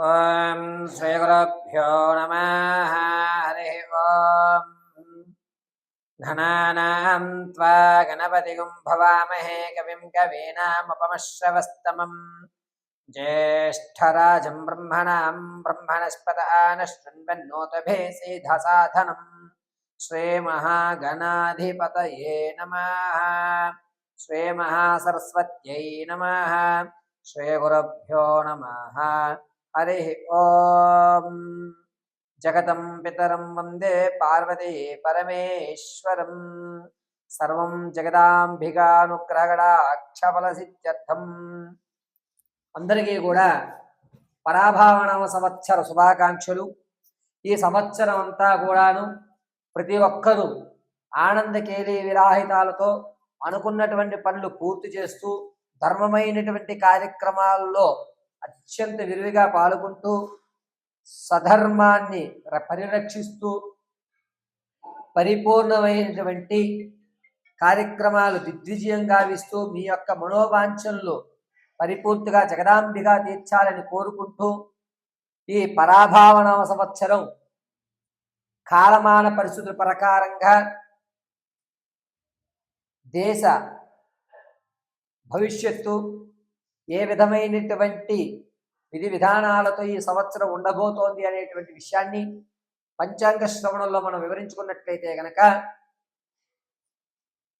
ఓం శ్రీ గురుభ్యో నమః. హరి ఓం. ఘనానాం త్వా గణపతిగుం భవామహే కవిం కవీనాముపమశ్రవస్తమం జ్యేష్ఠరాజం బ్రహ్మణాం బ్రహ్మణస్పత ఆనశృణ్వన్నోతభేసేధసాధనం శ్రీమహాగణాధిపతయే నమః. శ్రీమహాసరస్వత్యై నమః. శ్రీగురుభ్యో నమః. హరి ఓం. జగతం పితరం వందే పార్వతీ పరమేశ్వరం. సర్వం జగదాంబికానుగ్రహగడాక్షఫలసిద్ధ్యర్థం. అందరికీ కూడా పరాభావనవ సంవత్సర శుభాకాంక్షలు. ఈ సంవత్సరం అంతా కూడాను ప్రతి ఒక్కరూ ఆనందకేలి విరాహితాలతో అనుకున్నటువంటి పనులు పూర్తి చేస్తూ ధర్మమైనటువంటి కార్యక్రమాల్లో అత్యంత విరివిగా పాల్గొంటూ సధర్మాన్ని పరిరక్షిస్తూ పరిపూర్ణమైనటువంటి కార్యక్రమాలు దిగ్విజయం గావిస్తూ మీ యొక్క మనోవాంఛనలు పరిపూర్తిగా జగదాంబిగా తీర్చాలని కోరుకుంటూ ఈ పరాభావనవ సంవత్సరం కాలమాన పరిస్థితుల ప్రకారంగా దేశ భవిష్యత్తు ఏ విధమైనటువంటి విధి విధానాలతో ఈ సంవత్సరం ఉండబోతోంది అనేటువంటి విషయాన్ని పంచాంగ శ్రవణంలో మనం వివరించుకున్నట్లయితే గనక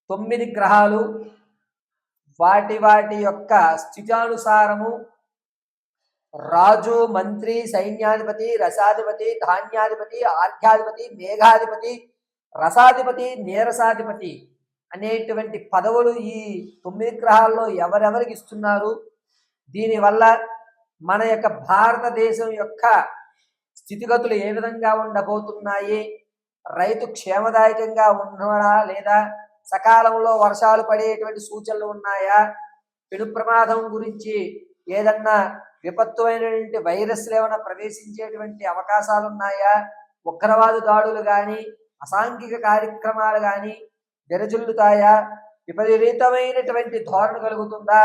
9 గ్రహాలు వాటి వాటి యొక్క స్థితానుసారము రాజు, మంత్రి, సైన్యాధిపతి, రసాధిపతి, ధాన్యాధిపతి, ఆర్ఘ్యాధిపతి, మేఘాధిపతి, రసాధిపతి, నీరసాధిపతి అనేటువంటి పదవులు ఈ 9 గ్రహాల్లో ఎవరెవరికి ఇస్తున్నారు, దీనివల్ల మన యొక్క భారతదేశం యొక్క స్థితిగతులు ఏ విధంగా ఉండబోతున్నాయి, రైతు క్షేమదాయకంగా ఉన్నాడా లేదా, సకాలంలో వర్షాలు పడేటువంటి సూచనలు ఉన్నాయా, పెను ప్రమాదం గురించి ఏదన్నా విపత్తుమైనటువంటి వైరస్లు ఏమైనా ప్రవేశించేటువంటి అవకాశాలు ఉన్నాయా, ఉగ్రవాద దాడులు కానీ అసాంఘిక కార్యక్రమాలు కానీ వెరజుల్లుతాయా, విపరీతమైనటువంటి ధోరణి కలుగుతుందా,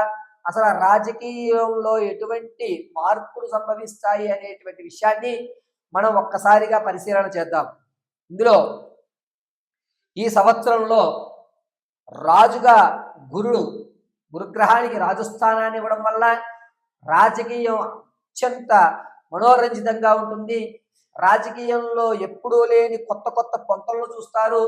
అసలు రాజకీయంలో ఎటువంటి మార్పులు సంభవిస్తాయి అనేటువంటి విషయాన్ని మనం ఒక్కసారిగా పరిశీలన చేద్దాం. ఇందులో ఈ సంవత్సరంలో రాజుగా గురుగ్రహానికి రాజస్థానాన్ని ఇవ్వడం వల్ల రాజకీయం అత్యంత మనోరంజితంగా ఉంటుంది. రాజకీయంలో ఎప్పుడూ లేని కొత్త కొత్త పొంతలను చూస్తారు,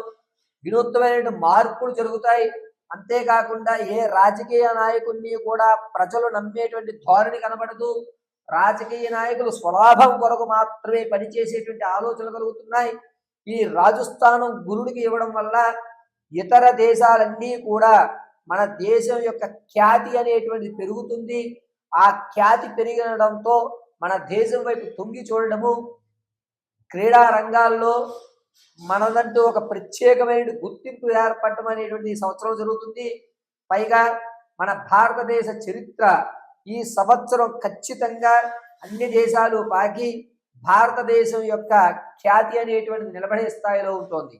వినూత్నమైన మార్పులు జరుగుతాయి. అంతేకాకుండా ఏ రాజకీయ నాయకుడిని కూడా ప్రజలు నమ్మేటువంటి ధోరణి కనబడదు. రాజకీయ నాయకులు స్వలాభం కొరకు మాత్రమే పనిచేసేటువంటి ఆలోచనలు కలుగుతున్నాయి. ఈ రాజస్థానం గురుడికి ఇవ్వడం వల్ల ఇతర దేశాలన్నీ కూడా మన దేశం యొక్క ఖ్యాతి అనేటువంటిది పెరుగుతుంది. ఆ ఖ్యాతి పెరగడంతో మన దేశం వైపు తొంగి చూడడము, క్రీడా రంగాల్లో మనదంటూ ఒక ప్రత్యేకమైన గుర్తింపు ఏర్పడటం అనేటువంటి ఈ సంవత్సరం జరుగుతుంది. పైగా మన భారతదేశ చరిత్ర ఈ సంవత్సరం ఖచ్చితంగా అన్ని దేశాలు పాకి భారతదేశం యొక్క ఖ్యాతి అనేటువంటిది నిలబడే స్థాయిలో ఉంటుంది.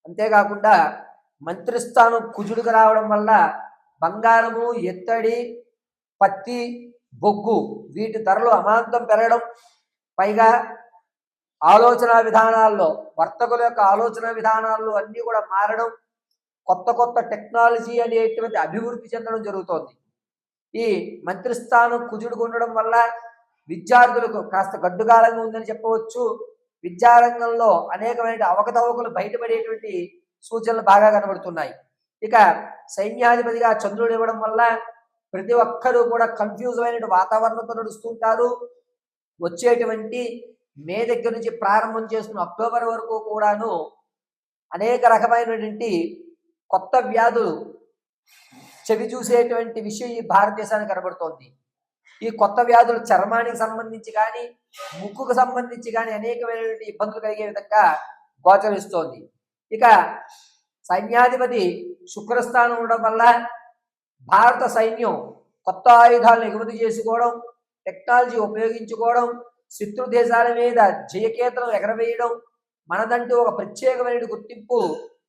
అంతేకాకుండా మంత్రిస్థానం కుజుడికి రావడం వల్ల బంగారము, ఎత్తడి, పత్తి, బొగ్గు వీటి ధరలు అమాంతం పెరగడం, పైగా ఆలోచన విధానాల్లో వర్తకుల యొక్క ఆలోచన విధానాల్లో అన్నీ కూడా మారడం, కొత్త కొత్త టెక్నాలజీ అనేటువంటి అభివృద్ధి చెందడం జరుగుతోంది. ఈ మంత్రిస్థానం కుజుడుకు ఉండడం వల్ల విద్యార్థులకు కాస్త గడ్డుకాలంగా ఉందని చెప్పవచ్చు. విద్యారంగంలో అనేకమైన అవకతవకలు బయటపడేటువంటి సూచనలు బాగా కనబడుతున్నాయి. ఇక సైన్యాధిపతిగా చంద్రుడు ఇవ్వడం వల్ల ప్రతి ఒక్కరూ కూడా కన్ఫ్యూజ్ అయిన వాతావరణంతో నడుస్తుంటారు. వచ్చేటువంటి మే దగ్గర నుంచి ప్రారంభం చేస్తున్న అక్టోబర్ వరకు కూడాను అనేక రకమైనటువంటి కొత్త వ్యాధులు చెవి చూసేటువంటి విషయం ఈ భారతదేశానికి కనబడుతోంది. ఈ కొత్త వ్యాధులు చర్మానికి సంబంధించి కానీ ముక్కుకు సంబంధించి కానీ అనేకమైనటువంటి ఇబ్బందులు కలిగే విధంగా గోచరిస్తోంది. ఇక సైన్యాధిపతి శుక్రస్థానం ఉండడం వల్ల భారత సైన్యం కొత్త ఆయుధాలను ఎగుమతి చేసుకోవడం, టెక్నాలజీ ఉపయోగించుకోవడం, శత్రు దేశాల మీద జయకేతనం ఎగరవేయడం, మనదంటూ ఒక ప్రత్యేకమైన గుర్తింపు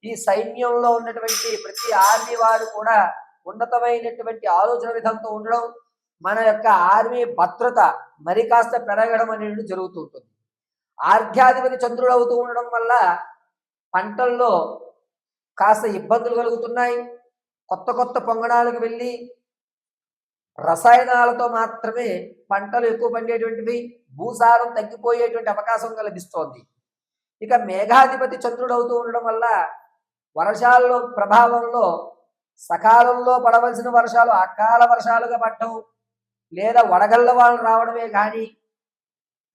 ఈ సైన్యంలో ఉన్నటువంటి ప్రతి ఆర్మీ వారు కూడా ఉన్నతమైనటువంటి ఆలోచన విధంతో ఉండడం, మన యొక్క ఆర్మీ భద్రత మరి కాస్త పెరగడం అనేది జరుగుతూ ఉంటుంది. ఆర్ఘ్యాధిపతి చంద్రుడు అవుతూ ఉండడం వల్ల పంటల్లో కాస్త ఇబ్బందులు కలుగుతున్నాయి. కొత్త కొత్త పొంగణాలకు వెళ్ళి రసాయనాలతో మాత్రమే పంటలు ఎక్కువ పండేటువంటివి, భూసారం తగ్గిపోయేటువంటి అవకాశం లభిస్తోంది. ఇక మేఘాధిపతి చంద్రుడు అవుతూ ఉండడం వల్ల వర్షాల్లో ప్రభావంలో సకాలంలో పడవలసిన వర్షాలు అకాల వర్షాలుగా పడటం, లేదా వడగళ్ళ వాళ్ళు రావడమే కానీ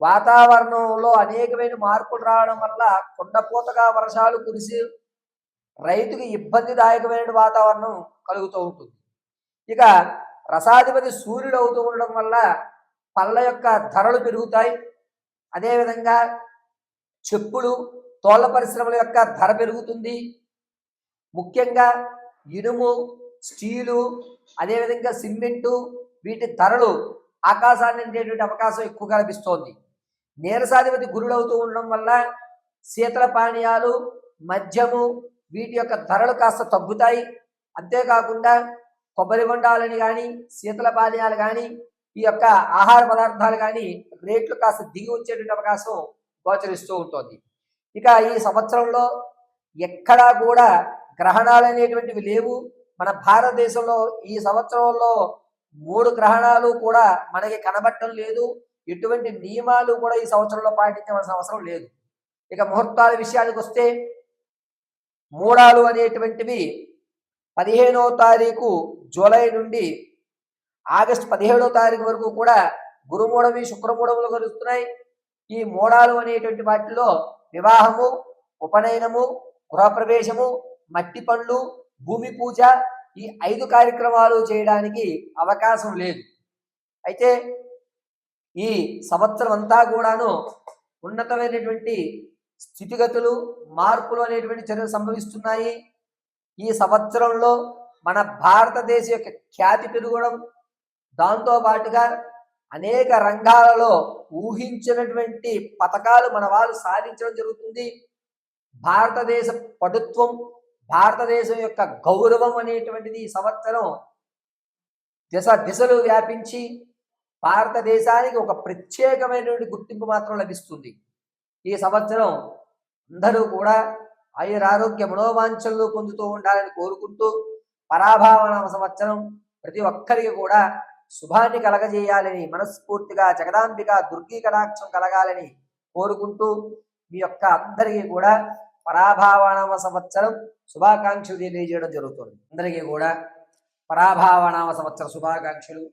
వాతావరణంలో అనేకమైన మార్పులు రావడం వల్ల కుండపోతగా వర్షాలు కురిసి రైతుకి ఇబ్బందిదాయకమైన వాతావరణం కలుగుతూ ఉంటుంది. ఇక రసాధిపతి సూర్యుడు అవుతూ ఉండడం వల్ల పళ్ళ యొక్క ధరలు పెరుగుతాయి. అదేవిధంగా చెప్పులు, తోళ్ల పరిశ్రమల యొక్క ధర పెరుగుతుంది. ముఖ్యంగా ఇనుము, స్టీలు, అదేవిధంగా సిమెంటు, వీటి ధరలు ఆకాశాన్ని ఉండేటువంటి అవకాశం ఎక్కువగా లభిస్తోంది. నీరసాధిపతి గురుడు అవుతూ ఉండడం వల్ల శీతల పానీయాలు, మద్యము, వీటి యొక్క ధరలు కాస్త తగ్గుతాయి. అంతేకాకుండా కొబ్బరి బొండాలని కానీ, శీతల పానీయాలు కానీ, ఈ యొక్క ఆహార పదార్థాలు కానీ రేట్లు కాస్త దిగి వచ్చేటువంటి అవకాశం గోచరిస్తూ ఉంటుంది. ఇక ఈ సంవత్సరంలో ఎక్కడా కూడా గ్రహణాలు అనేటువంటివి లేవు. మన భారతదేశంలో ఈ సంవత్సరంలో 3 గ్రహణాలు కూడా మనకి కనబడటం లేదు. ఎటువంటి నియమాలు కూడా ఈ సంవత్సరంలో పాటించవలసిన అవసరం లేదు. ఇక ముహూర్తాల విషయానికి వస్తే మూడాలు అనేటువంటివి 15వ తారీఖు జూలై నుండి ఆగస్టు 17వ తారీఖు వరకు కూడా గురుమూఢమి, శుక్రమూఢములు కలుస్తున్నాయి. ఈ మూడాలు అనేటువంటి వాటిలో వివాహము, ఉపనయనము, గృహప్రవేశము, మట్టి పనులు, భూమి పూజ, ఈ 5 కార్యక్రమాలు చేయడానికి అవకాశం లేదు. అయితే ఈ సంవత్సరం అంతా కూడాను ఉన్నతమైనటువంటి స్థితిగతులు, మార్పులు అనేటువంటి చర్యలు సంభవిస్తున్నాయి. ఈ సంవత్సరంలో మన భారతదేశ యొక్క ఖ్యాతి పెరగడం, దాంతో పాటుగా అనేక రంగాలలో ఊహించినటువంటి పథకాలు మన వాళ్ళు సాధించడం జరుగుతుంది. భారతదేశ పటుత్వం, భారతదేశం యొక్క గౌరవం అనేటువంటిది ఈ సంవత్సరం దిశలు వ్యాపించి భారతదేశానికి ఒక ప్రత్యేకమైనటువంటి గుర్తింపు మాత్రం లభిస్తుంది. ఈ సంవత్సరం అందరూ కూడా ఆయురారోగ్య మనోవాంఛలు పొందుతూ ఉండాలని కోరుకుంటూ, పరాభావనామ సంవత్సరం ప్రతి ఒక్కరికి కూడా శుభాన్ని కలగజేయాలని మనస్ఫూర్తిగా జగదాంబిక దుర్గీ కటాక్షం కలగాలని కోరుకుంటూ మీ యొక్క అందరికీ కూడా పరాభావనామ సంవత్సరం శుభాకాంక్షలు తెలియజేయడం జరుగుతుంది. అందరికీ కూడా పరాభావనామ సంవత్సర శుభాకాంక్షలు.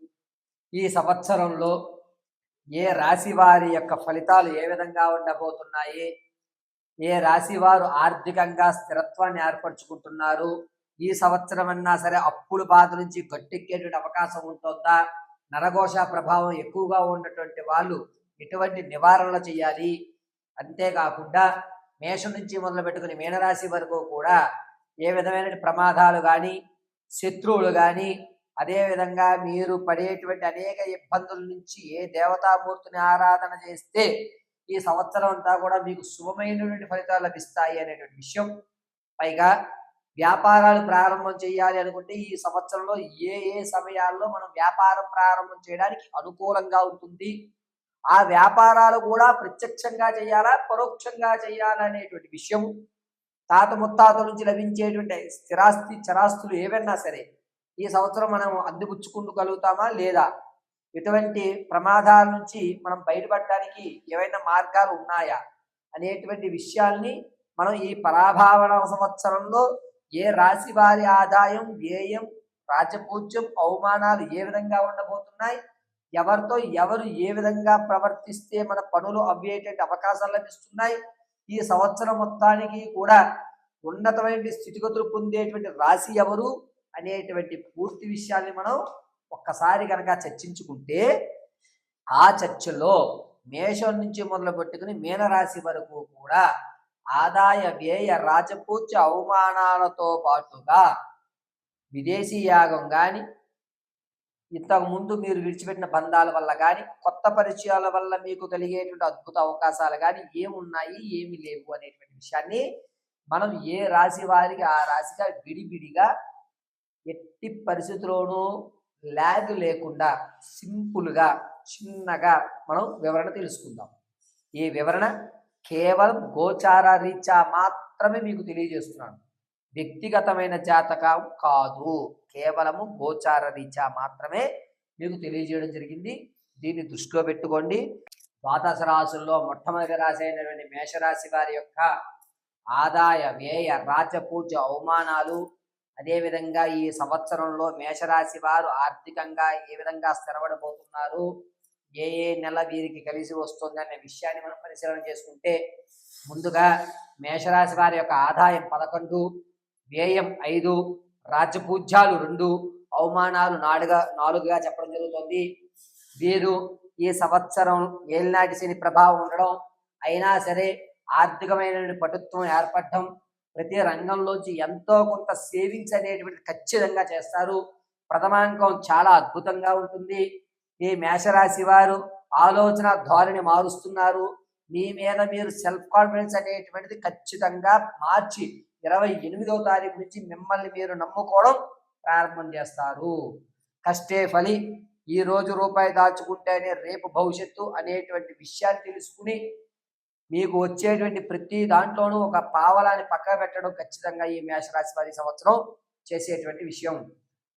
ఈ సంవత్సరంలో ఏ రాశి వారి యొక్క ఫలితాలు ఏ విధంగా ఉండబోతున్నాయి, ఏ రాశి వారు ఆర్థికంగా స్థిరత్వాన్ని ఏర్పరచుకుంటున్నారు, ఈ సంవత్సరం అన్నా సరే అప్పుల బాధ నుంచి గట్టెక్కేటువంటి అవకాశం ఉంటుందా, నరఘోష ప్రభావం ఎక్కువగా ఉన్నటువంటి వాళ్ళు ఎటువంటి నివారణలు చేయాలి, అంతేకాకుండా మేషం నుంచి మొదలు పెట్టుకుని మీనరాశి వరకు కూడా ఏ విధమైన ప్రమాదాలు కానీ, శత్రువులు కానీ, అదేవిధంగా మీరు పడేటువంటి అనేక ఇబ్బందుల నుంచి ఏ దేవతామూర్తిని ఆరాధన చేస్తే ఈ సంవత్సరం అంతా కూడా మీకు శుభమైనటువంటి ఫలితాలు లభిస్తాయి అనేటువంటి విషయం. పైగా వ్యాపారాలు ప్రారంభం చేయాలి అనుకుంటే ఈ సంవత్సరంలో ఏ ఏ సమయాల్లో మనం వ్యాపారం ప్రారంభం చేయడానికి అనుకూలంగా ఉంటుంది, ఆ వ్యాపారాలు కూడా ప్రత్యక్షంగా చేయాలా, పరోక్షంగా చేయాలా అనేటువంటి విషయం. తాత ముత్తాతల నుంచి లభించేటువంటి స్థిరాస్తి చరాస్తులు ఏవైనా సరే ఈ సంవత్సరం మనం అందిపుచ్చుకుంటగలుగుతామా లేదా, ఎటువంటి ప్రమాదాల నుంచి మనం బయటపడడానికి ఏవైనా మార్గాలు ఉన్నాయా అనేటువంటి విషయాల్ని మనం ఈ పరాభావన సంవత్సరంలో ఏ రాశి వారి ఆదాయం, వ్యయం, రాజపూజ్యం, అవమానాలు ఏ విధంగా ఉండబోతున్నాయి, ఎవరితో ఎవరు ఏ విధంగా ప్రవర్తిస్తే మన పనులు అవ్వేటువంటి అవకాశాలు లభిస్తున్నాయి, ఈ సంవత్సరం మొత్తానికి కూడా ఉన్నతమైన స్థితిగతులు పొందేటువంటి రాశి ఎవరు అనేటువంటి పూర్తి విషయాన్ని మనం ఒక్కసారి కనుక చర్చించుకుంటే, ఆ చర్చలో మేషం నుంచి మొదలు పెట్టుకుని మీనరాశి వరకు కూడా ఆదాయ, వ్యయ, రాజపూజ్య, అవమానాలతో పాటుగా విదేశీ యాగం కానీ, ఇంతకుముందు మీరు విడిచిపెట్టిన బంధాల వల్ల కానీ, కొత్త పరిచయాల వల్ల మీకు కలిగేటువంటి అద్భుత అవకాశాలు కానీ ఏమున్నాయి, ఏమి లేవు అనేటువంటి విషయాన్ని మనం ఏ రాశి వారికి ఆ రాశిగా విడివిడిగా ఎట్టి పరిస్థితుల్లోనూ ల్యాగ్ లేకుండా సింపుల్గా చిన్నగా మనం వివరణ తెలుసుకుందాం. ఈ వివరణ కేవలం గోచార రీత్యా మాత్రమే మీకు తెలియజేస్తున్నాను, వ్యక్తిగతమైన జాతకం కాదు, కేవలము గోచార రీత్యా మాత్రమే మీకు తెలియజేయడం జరిగింది. దీన్ని దృష్టిలో పెట్టుకోండి. ద్వాదశ రాశుల్లో మొట్టమొదటి రాశి అయినటువంటి మేషరాశి వారి యొక్క ఆదాయ వ్యయ రాజపూజ అవమానాలు, అదేవిధంగా ఈ సంవత్సరంలో మేషరాశి వారు ఆర్థికంగా ఏ విధంగా స్థిరపడబోతున్నారు, ఏ నెల వీరికి కలిసి వస్తుంది అనే విషయాన్ని మనం పరిశీలన చేసుకుంటే, ముందుగా మేషరాశి వారి యొక్క ఆదాయం 11, వ్యయం 5, రాజపూజ్యాలు 2, అవమానాలు 4గా చెప్పడం జరుగుతుంది. వీరు ఈ సంవత్సరం ఏలినాటి శని ప్రభావం ఉండడం, అయినా సరే ఆర్థికమైన పటుత్వం ఏర్పడటం, ప్రతి రంగంలోంచి ఎంతో కొంత సేవింగ్స్ అనేటువంటి ఖచ్చితంగా చేస్తారు. ప్రథమాంకం చాలా అద్భుతంగా ఉంటుంది. ఈ మేషరాశి వారు ఆలోచన ధోరణి మారుస్తున్నారు. మీ మీద మీరు సెల్ఫ్ కాన్ఫిడెన్స్ అనేటువంటిది ఖచ్చితంగా మార్చి 28వ తారీఖు నుంచి మిమ్మల్ని మీరు నమ్ముకోవడం ప్రారంభం చేస్తారు. కష్టే ఫలి, ఈ రోజు రూపాయి దాచుకుంటేనే రేపు భవిష్యత్తు అనేటువంటి విషయాన్ని తెలుసుకుని మీకు వచ్చేటువంటి ప్రతి దాంట్లోనూ ఒక పావలాన్ని పక్కన పెట్టడం ఖచ్చితంగా ఈ మేషరాశి వారి సంవత్సరం చేసేటువంటి విషయం.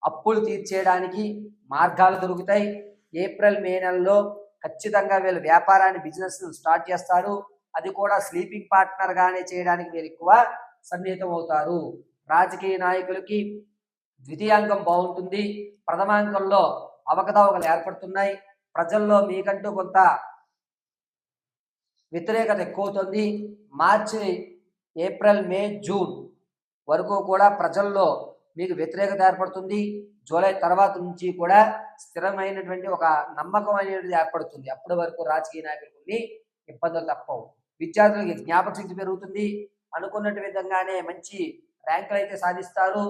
అప్పులు తీర్చేయడానికి మార్గాలు దొరుకుతాయి. ఏప్రిల్ మే నెలలో ఖచ్చితంగా వీళ్ళు వ్యాపారాన్ని బిజినెస్ స్టార్ట్ చేస్తారు. అది కూడా స్లీపింగ్ పార్ట్నర్ గానే చేయడానికి వీళ్ళు ఎక్కువ సన్నిహితం అవుతారు. రాజకీయ నాయకులకి ద్వితీయాంకం బాగుంటుంది. ప్రథమాంకంలో అవకతవకలు ఏర్పడుతున్నాయి. ప్రజల్లో మీకంటూ కొంత వ్యతిరేకత ఎక్కువ అవుతుంది. మార్చి, ఏప్రిల్, మే, జూన్ వరకు కూడా ప్రజల్లో మీకు వ్యతిరేకత ఏర్పడుతుంది. జూలై తర్వాత నుంచి కూడా స్థిరమైనటువంటి ఒక నమ్మకం అనేది ఏర్పడుతుంది. అప్పటి వరకు రాజకీయ నాయకులు కొన్ని ఇబ్బందులు తప్పవు. విద్యార్థులకి జ్ఞాపక శక్తి పెరుగుతుంది. అనుకున్నట్టు విధంగానే మంచి ర్యాంకులు అయితే సాధిస్తారు.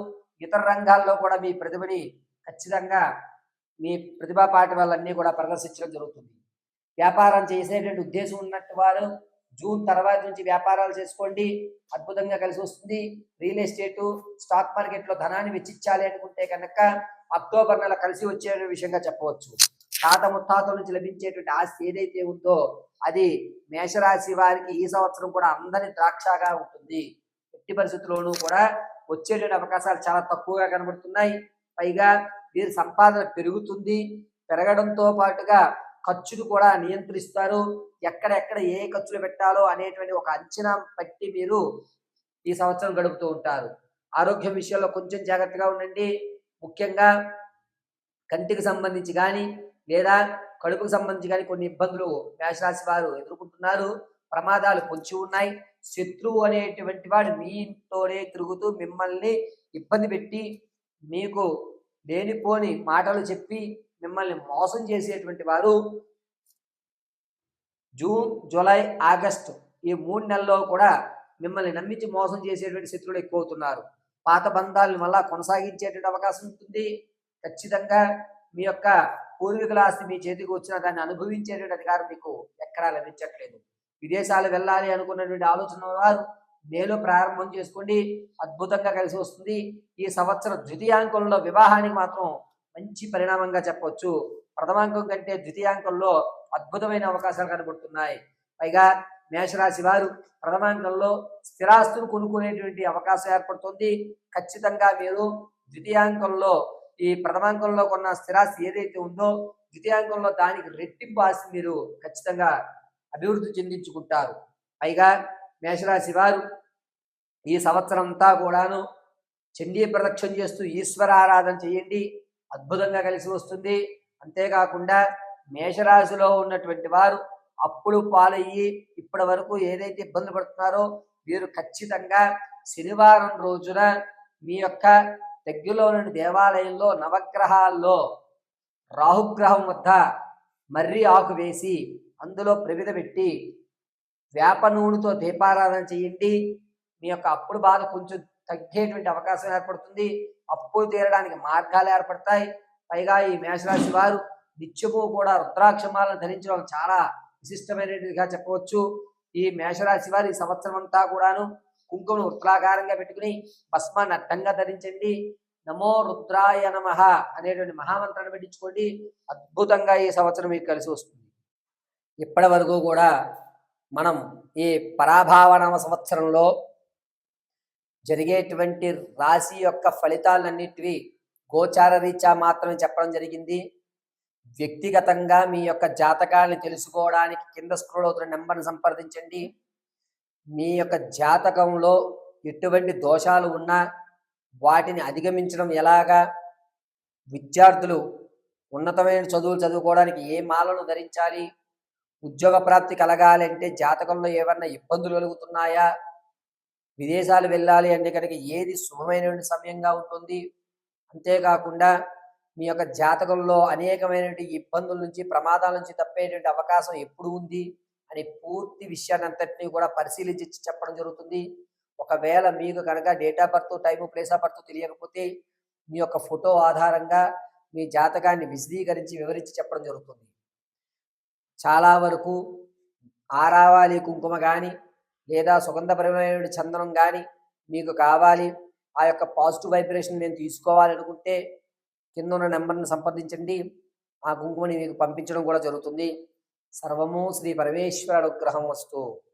ఇతర రంగాల్లో కూడా మీ ప్రతిభని ఖచ్చితంగా మీ ప్రతిభా పాఠవాలన్నీ కూడా ప్రదర్శించడం జరుగుతుంది. వ్యాపారం చేసేటువంటి ఉద్దేశం ఉన్నట్టు వారు జూన్ తర్వాత నుంచి వ్యాపారాలు చేసుకోండి, అద్భుతంగా కలిసి వస్తుంది. రియల్ ఎస్టేటు, స్టాక్ మార్కెట్లో ధనాన్ని వెచ్చించాలి అనుకుంటే కనుక అక్టోబర్ నెల కలిసి వచ్చే విషయంగా చెప్పవచ్చు. తాత ముత్తాతల నుంచి లభించేటువంటి ఆస్తి ఏదైతే ఉందో అది మేషరాశి వారికి ఈ సంవత్సరం కూడా అందరి ద్రాక్షగా ఉంటుంది. ఎట్టి పరిస్థితుల్లోనూ కూడా వచ్చేటువంటి అవకాశాలు చాలా తక్కువగా కనబడుతున్నాయి. పైగా వీరి సంపాదన పెరుగుతుంది. పెరగడంతో పాటుగా ఖర్చులు కూడా నియంత్రిస్తారు. ఎక్కడెక్కడ ఏ ఖర్చులు పెట్టాలో అనేటువంటి ఒక అంచనా పట్టి మీరు ఈ సంవత్సరం గడుపుతూ ఉంటారు. ఆరోగ్యం విషయంలో కొంచెం జాగ్రత్తగా ఉండండి. ముఖ్యంగా కంటికి సంబంధించి కానీ లేదా కడుపుకు సంబంధించి కానీ కొన్ని ఇబ్బందులు మేషరాశి వారు ఎదుర్కొంటున్నారు. ప్రమాదాలు పొంచి ఉన్నాయి. శత్రువు అనేటువంటి వాడు మీ ఇంట్లోనే తిరుగుతూ మిమ్మల్ని ఇబ్బంది పెట్టి మీకు లేనిపోని మాటలు చెప్పి మిమ్మల్ని మోసం చేసేటువంటి వారు జూన్, జూలై, ఆగస్టు ఈ 3 నెలల్లో కూడా మిమ్మల్ని నమ్మించి మోసం చేసేటువంటి శత్రువులు ఎక్కువ అవుతున్నారు. పాత బంధాలను మళ్ళా కొనసాగించేటువంటి అవకాశం ఉంటుంది. ఖచ్చితంగా మీ యొక్క పూర్వీకుల ఆస్తి మీ చేతికి వచ్చిన దాన్ని అనుభవించేటువంటి అధికారం మీకు ఎక్కడా లభించట్లేదు. విదేశాలు వెళ్ళాలి అనుకున్నటువంటి ఆలోచన వారు మేలో ప్రారంభం చేసుకోండి, అద్భుతంగా కలిసి వస్తుంది. ఈ సంవత్సరం ద్వితీయాంకంలో వివాహానికి మాత్రం మంచి పరిణామంగా చెప్పవచ్చు. ప్రథమాంకం కంటే ద్వితీయాంకంలో అద్భుతమైన అవకాశాలు కనబడుతున్నాయి. పైగా మేషరాశి వారు ప్రథమాంకంలో స్థిరాస్తులు కొనుక్కునేటువంటి అవకాశం ఏర్పడుతుంది. ఖచ్చితంగా మీరు ద్వితీయాంకంలో ఈ ప్రథమాంకంలో కొన్న స్థిరాస్తి ఏదైతే ఉందో ద్వితీయాంకంలో దానికి రెట్టింపు ఆస్తి మీరు ఖచ్చితంగా అభివృద్ధి చెందించుకుంటారు. పైగా మేషరాశి వారు ఈ సంవత్సరం అంతా కూడాను చండీ ప్రదక్షిణ చేస్తూ ఈశ్వర ఆరాధన చేయండి, అద్భుతంగా కలిసి వస్తుంది. అంతేకాకుండా మేషరాశిలో ఉన్నటువంటి వారు అప్పులు పాలయ్యి ఇప్పటి వరకు ఏదైతే ఇబ్బంది పడుతున్నారో వీరు ఖచ్చితంగా శనివారం రోజున మీ యొక్క దగ్గరలో ఉన్న దేవాలయంలో నవగ్రహాల్లో రాహుగ్రహం వద్ద మర్రి ఆకు వేసి అందులో ప్రమిద పెట్టి వేప నూనెతో దీపారాధన చేయండి. మీ యొక్క అప్పుల బాధ కొంచెం తగ్గేటువంటి అవకాశం ఏర్పడుతుంది. అప్పులు తీరడానికి మార్గాలు ఏర్పడతాయి. పైగా ఈ మేషరాశి వారు నిత్యము కూడా రుద్రాక్షమాలను ధరించడం చాలా విశిష్టమైనదిగా చెప్పవచ్చు. ఈ మేషరాశి వారు ఈ సంవత్సరం అంతా కూడాను కుంకుమను వృత్తాకారంగా పెట్టుకుని భస్మాన్ని అడ్డంగా ధరించండి. నమో రుద్రాయ నమః అనేటువంటి మహామంత్రాన్ని పెట్టించుకోండి. అద్భుతంగా ఈ సంవత్సరం మీకు కలిసి వస్తుంది. ఇప్పటి వరకు కూడా మనం ఈ పరాభావనామ సంవత్సరంలో జరిగేటువంటి రాశి యొక్క ఫలితాలన్నిటివి గోచార రీత్యా మాత్రమే చెప్పడం జరిగింది. వ్యక్తిగతంగా మీ యొక్క జాతకాన్ని తెలుసుకోవడానికి కింద స్క్రోల్ అవుతున్న నెంబర్ని సంప్రదించండి. మీ యొక్క జాతకంలో ఎటువంటి దోషాలు ఉన్నా వాటిని అధిగమించడం ఎలాగా, విద్యార్థులు ఉన్నతమైన చదువులు చదువుకోవడానికి ఏ మాలను ధరించాలి, ఉద్యోగ ప్రాప్తి కలగాలి అంటే జాతకంలో ఏమన్నా ఇబ్బందులు కలుగుతున్నాయా, విదేశాలు వెళ్ళాలి అంటే కనుక ఏది శుభమైనటువంటి సమయంగా ఉంటుంది, అంతేకాకుండా మీ యొక్క జాతకంలో అనేకమైనటువంటి ఇబ్బందుల నుంచి ప్రమాదాల నుంచి తప్పేటువంటి అవకాశం ఎప్పుడు ఉంది అని పూర్తి విషయాన్ని అంతటినీ కూడా పరిశీలించి చెప్పడం జరుగుతుంది. ఒకవేళ మీకు కనుక date of birth, time, place of birth తెలియకపోతే మీ యొక్క ఫోటో ఆధారంగా మీ జాతకాన్ని విశదీకరించి వివరించి చెప్పడం జరుగుతుంది. చాలా వరకు ఆరావాలి కుంకుమ కానీ లేదా సుగంధపరమైన చందనం కానీ మీకు కావాలి, ఆ యొక్క పాజిటివ్ వైబ్రేషన్ నేను తీసుకోవాలనుకుంటే కింద ఉన్న నెంబర్ని సంప్రదించండి. ఆ కుంకుమని మీకు పంపించడం కూడా జరుగుతుంది. సర్వము శ్రీ పరమేశ్వర అనుగ్రహం వస్తు.